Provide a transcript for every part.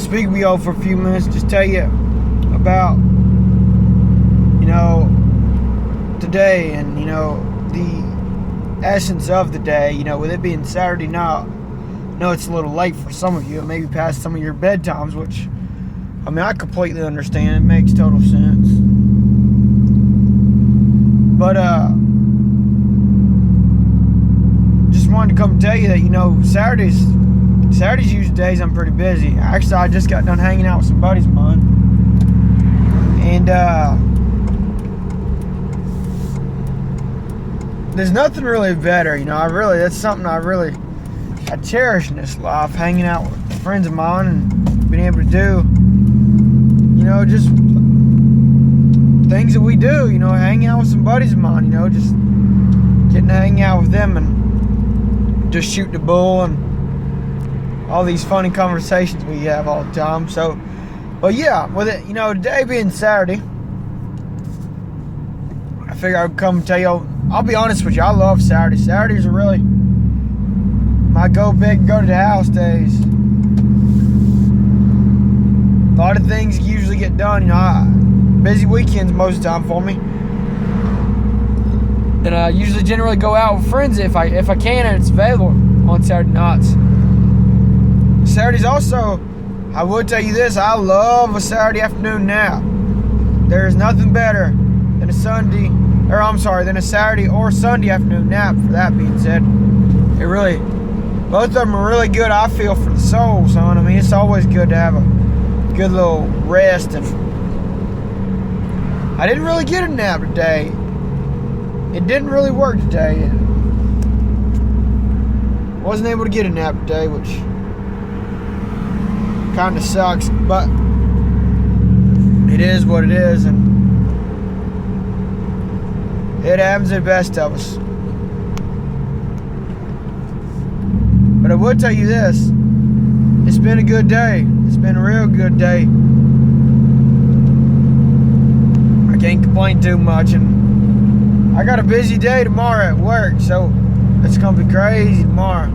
speak with y'all for a few minutes, just tell you about, today and, the essence of the day, with it being Saturday night. I know it's a little late for some of you, maybe past some of your bedtimes, which, I completely understand. It makes total sense. But, just wanted to come tell you that, Saturdays usually days I'm pretty busy. Actually, I just got done hanging out with some buddies of mine. And, there's nothing really better, that's something I cherish in this life, hanging out with friends of mine and being able to do, just things that we do, hanging out with some buddies of mine, just getting to hang out with them and just shoot the bull and all these funny conversations we have all the time. So, but yeah, with it, today being Saturday, I figured I'd come and tell you. I'll be honest with you, I love Saturdays. Saturdays are really my go big, go to the house days. A lot of things usually get done, busy weekends most of the time for me. And I usually generally go out with friends if I can and it's available on Saturday nights. Saturdays also, I would tell you this, I love a Saturday afternoon nap. There's nothing better than a Saturday or Sunday afternoon nap, for that being said. Both of them are really good, I feel, for the soul, son. It's always good to have a good little rest, and I didn't really get a nap today. It didn't really work today. Wasn't able to get a nap today, which kind of sucks, but it is what it is, and it happens to the best of us. But I would tell you this, it's been a good day. It's been a real good day. I can't complain too much, and I got a busy day tomorrow at work, so it's gonna be crazy tomorrow.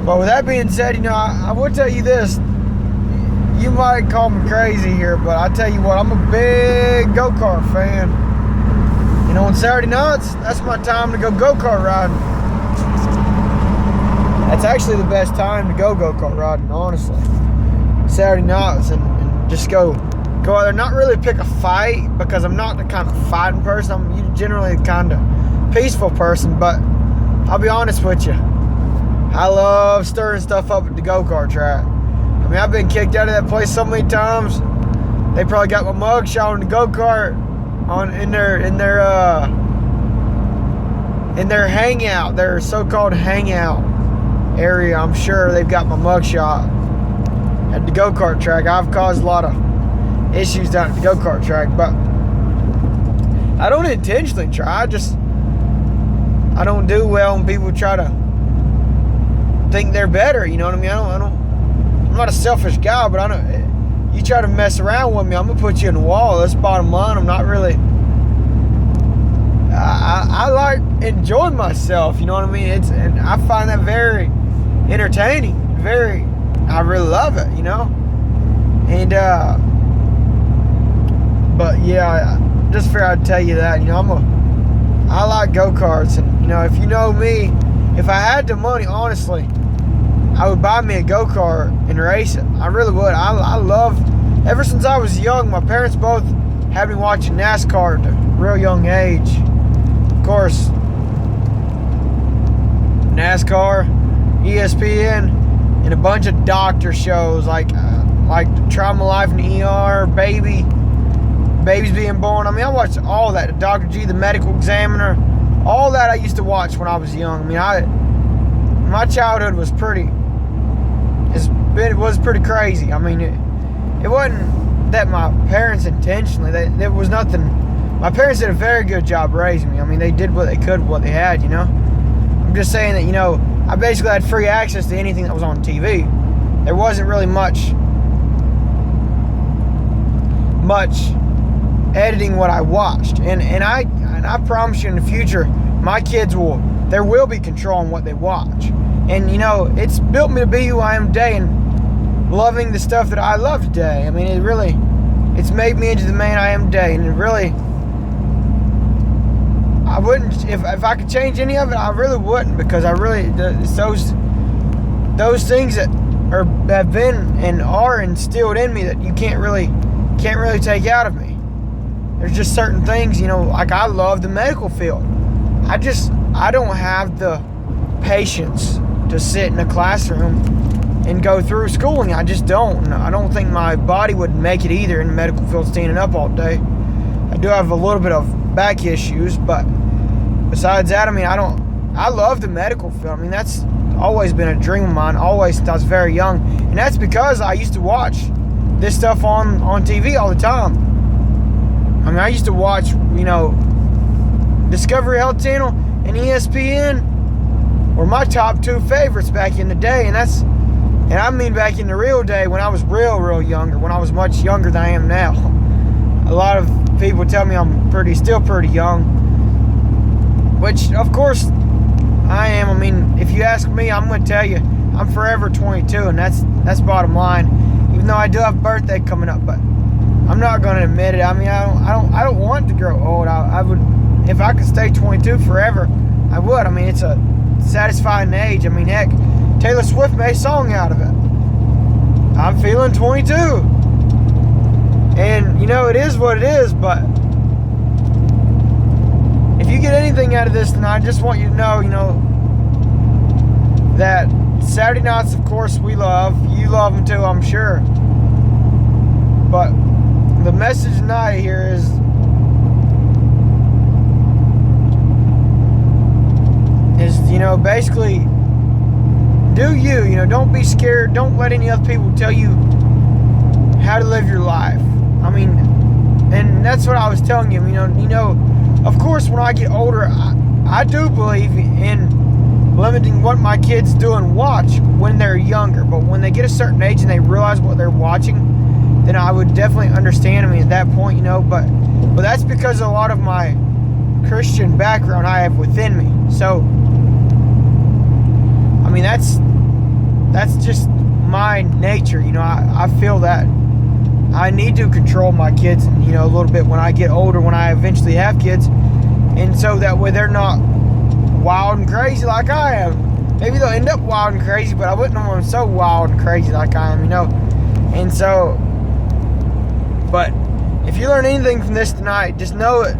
But with that being said, I would tell you this. You might call me crazy here, but I tell you what, I'm a big go-kart fan. On Saturday nights, that's my time to go go-kart riding. That's actually the best time to go go-kart riding, honestly. Saturday nights, and just go out there. Not really pick a fight, because I'm not the kind of fighting person. I'm generally the kind of peaceful person, but I'll be honest with you. I love stirring stuff up at the go-kart track. I've been kicked out of that place so many times. They probably got my mug shot on the go-kart in their hangout, their so-called hangout area. I'm sure they've got my mugshot at the go-kart track. I've caused a lot of issues down at the go-kart track, but I don't intentionally try. I don't do well when people try to think they're better. You know what I mean? I'm not a selfish guy, but I know you try to mess around with me, I'm gonna put you in the wall. That's bottom line. I'm not really. I like enjoying myself. You know what I mean? And I find that very entertaining. I really love it. And but yeah, just figured I'd tell you that. I like go-karts, and if you know me, if I had the money, honestly, I would buy me a go-kart and race it. I really would. I love, ever since I was young, my parents both had me watching NASCAR at a real young age. Of course, NASCAR, ESPN, and a bunch of doctor shows like Trauma Life in the ER, Babies Being Born. I watched all that. Dr. G, the Medical Examiner, all that I used to watch when I was young. My childhood was pretty crazy. It wasn't that my parents intentionally, there was nothing. My parents did a very good job raising me. They did what they could with what they had, I'm just saying that, I basically had free access to anything that was on TV. There wasn't really much editing what I watched. And I promise you in the future, my kids there will be control on what they watch. And, it's built me to be who I am today. And loving the stuff that I love today. I mean, it's made me into the man I am today. And it really, I wouldn't, if I could change any of it, I really wouldn't, because I really, it's those things that have been and are instilled in me that you can't really take out of me. There's just certain things, like I love the medical field. I don't have the patience to sit in a classroom and go through schooling. I just don't. I don't think my body would make it either in the medical field, standing up all day. I do have a little bit of back issues, but besides that, I mean, I love the medical field. I mean, that's always been a dream of mine, always since I was very young. And that's because I used to watch this stuff on TV all the time. I mean, I used to watch, Discovery Health Channel and ESPN were my top two favorites back in the day. And I mean back in the real day, when I was real younger, when I was much younger than I am now. A lot of people tell me I'm still pretty young, which of course I am. I mean, if you ask me, I'm going to tell you I'm forever 22, and that's bottom line. Even though I do have a birthday coming up, but I'm not going to admit it. I mean, I don't want to grow old. I would, if I could stay 22 forever, I would. I mean, it's a satisfying age. I mean, heck, Taylor Swift made a song out of it. I'm feeling 22. And, it is what it is, but if you get anything out of this, then I just want you to know, that Saturday nights, of course, we love. You love them too, I'm sure. But the message tonight here is, basically, do you, don't be scared. Don't let any other people tell you how to live your life. I mean, and that's what I was telling you, of course, when I get older, I do believe in limiting what my kids do and watch when they're younger. But when they get a certain age and they realize what they're watching, then I would definitely understand. I mean, at that point, but that's because of a lot of my Christian background I have within me. So, I mean, that's just my nature. I feel that I need to control my kids, a little bit when I get older, when I eventually have kids, and so that way they're not wild and crazy like I am. Maybe they'll end up wild and crazy, but I wouldn't want them so wild and crazy like I am, And so, but if you learn anything from this tonight, just know it.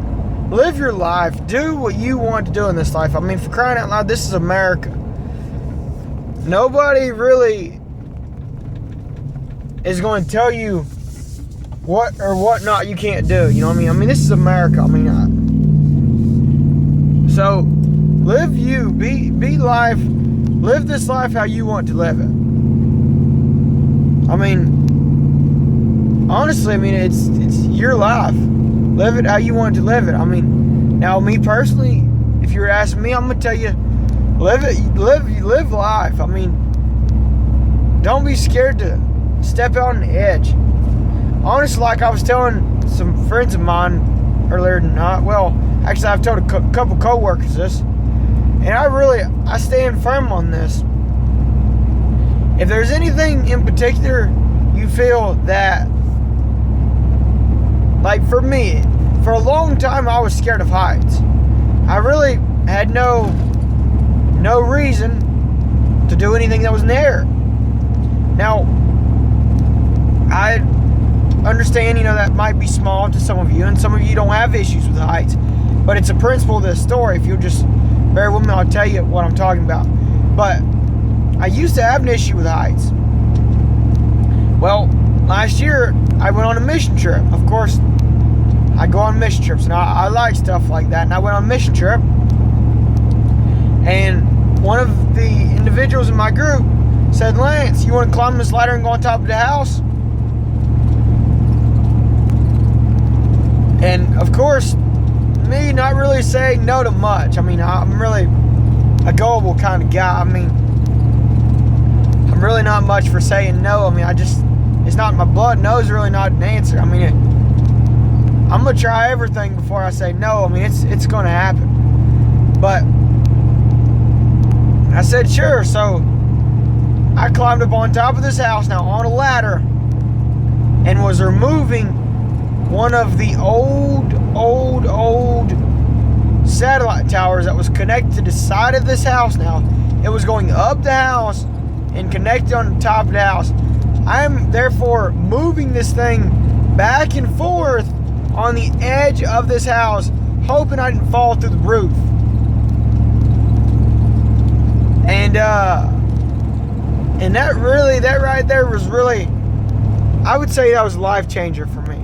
Live your life. Do what you want to do in this life. I mean, for crying out loud, this is America. Nobody really is going to tell you what or what not you can't do. You know what I mean? I mean, this is America. I mean, so live you. Be life. Live this life how you want to live it. I mean, honestly, I mean, it's your life. Live it how you want to live it. I mean, now me personally, if you were asking me, I'm gonna tell you, live life. I mean, don't be scared to step out on the edge. Honestly, like I was telling some friends of mine earlier tonight, well, actually I've told a couple co-workers this, and I stand firm on this. If there's anything in particular you feel that, like for me, for a long time I was scared of heights. I really had no reason to do anything that was in the air. Now, I understand, that might be small to some of you, and some of you don't have issues with heights, but it's a principle of this story. If you'll just bear with me, I'll tell you what I'm talking about. But I used to have an issue with heights. Well, last year I went on a mission trip. Of course, I go on mission trips, and I like stuff like that. And I went on a mission trip, and one of the individuals in my group said, "Lance, you want to climb this ladder and go on top of the house?" And of course, me not really saying no to much. I mean, I'm really a gullible kind of guy. I mean, I'm really not much for saying no. I mean, it's not in my blood. No is really not an answer. I mean, I'm going to try everything before I say no. I mean, it's going to happen. But I said, sure. So I climbed up on top of this house now on a ladder and was removing one of the old satellite towers that was connected to the side of this house now. It was going up the house and connected on the top of the house. I am therefore moving this thing back and forth on the edge of this house, hoping I didn't fall through the roof. And that right there was really, I would say that was a life changer for me.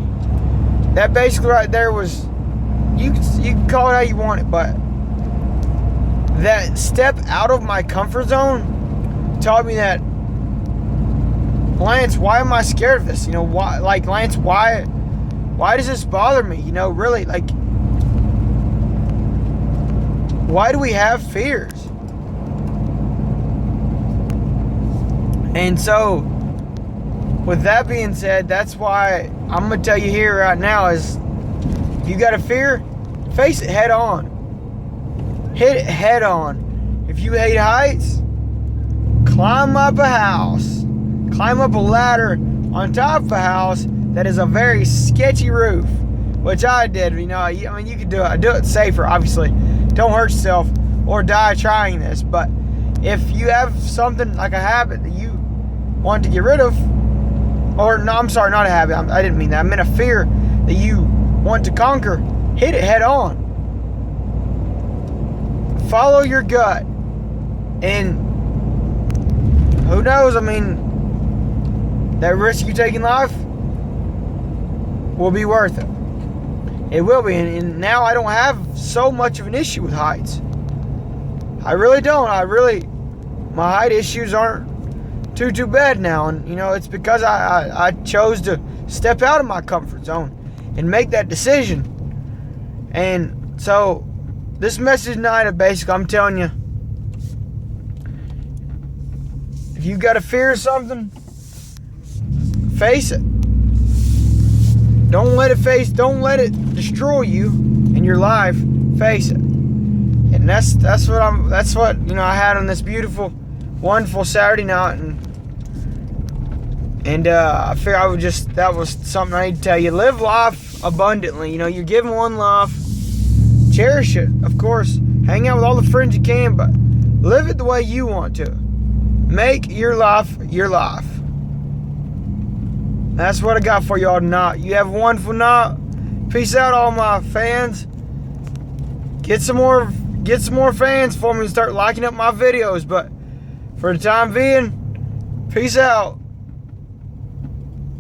That basically right there was, you can call it how you want it, but that step out of my comfort zone taught me that, Lance, why am I scared of this? You know, why, like, Lance, why does this bother me? You know, really, like, why do we have fears? And so, with that being said, that's why I'm going to tell you here right now is, if you got a fear, face it head on. Hit it head on. If you hate heights, climb up a house. Climb up a ladder on top of a house that is a very sketchy roof, which I did. You know, I mean, you could do it. Do it safer, obviously. Don't hurt yourself or die trying this. But if you have something like a habit that you want to get rid of, or no, I'm sorry, not a habit. I didn't mean that. I meant a fear that you want to conquer. Hit it head on. Follow your gut. And who knows? I mean, that risk you take in life will be worth it. It will be. And now I don't have so much of an issue with heights. I really don't. My height issues aren't too bad now. And, you know, it's because I chose to step out of my comfort zone and make that decision. And so, this message tonight, basically, I'm telling you, if you got a fear of something, face it. Don't let it destroy you in your life. Face it. And that's what you know, I had on this beautiful, wonderful Saturday night, and I figured that was something I need to tell you. Live life abundantly. You know, you're given one life. Cherish it, of course. Hang out with all the friends you can, but live it the way you want to. Make your life your life. That's what I got for y'all tonight. You have a wonderful night. Peace out, all my fans. Get some more fans for me and start liking up my videos. But for the time being, peace out.